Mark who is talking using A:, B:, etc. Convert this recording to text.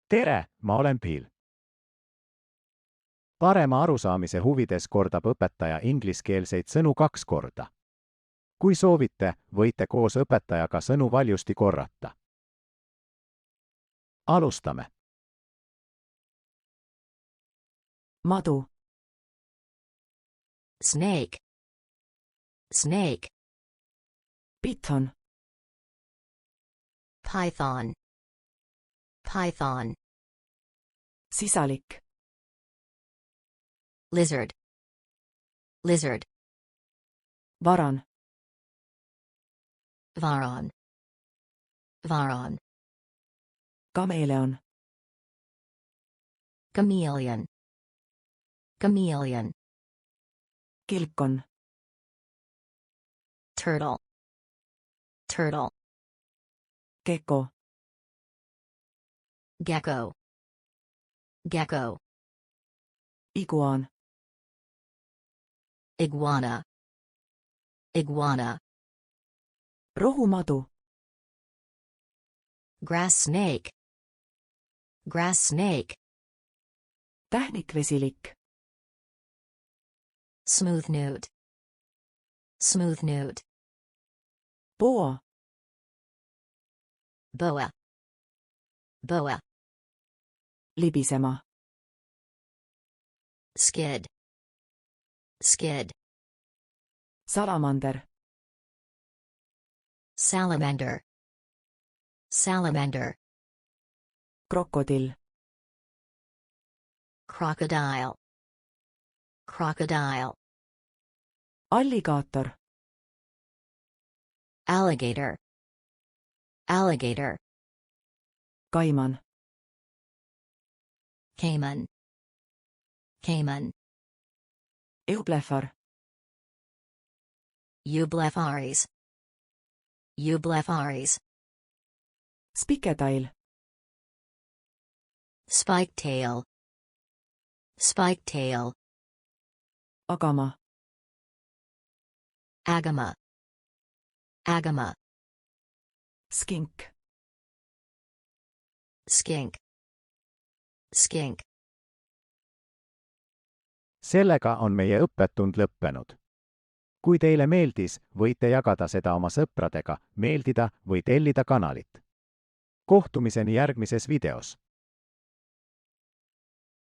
A: tere, ma olen Bill. Parema arusaamise huvides kordab õpetaja ingliskeelseid sõnu 2 korda. Kui soovite, võite koos õpetajaga sõnu valjusti korrata. Alustame.
B: madu,
C: snake, snake,
B: python,
C: python, python,
B: sisalik,
C: lizard, lizard,
B: varan,
C: varan, varan,
B: kameeleon,
C: kameeleon, kameeleon,
B: kilpkonn,
C: turtle, turtle,
B: geko,
C: gecko, gecko,
B: iguaan,
C: iguana, iguana,
B: rohumadu,
C: grass snake, grass snake,
B: tähnikvesilik,
C: smooth newt, smooth newt,
B: boa,
C: boa, boa,
B: libisema,
C: skid, skid,
B: salamander,
C: salamander, salamander,
B: krokodill,
C: crocodile, crocodile,
B: alligaator,
C: alligator, alligator,
B: kaiman,
C: kaiman, kaiman,
B: eublefar,
C: eublefaris, eublefaris,
B: spiketail,
C: spiketail, spiketail,
B: agama,
C: agama, agama,
B: skink,
C: skink, skink.
A: Sellega on meie õppetund lõppenud. Kui teile meeldis, võite jagada seda oma sõpradega, meeldida või tellida kanalit. Kohtumiseni järgmises videos.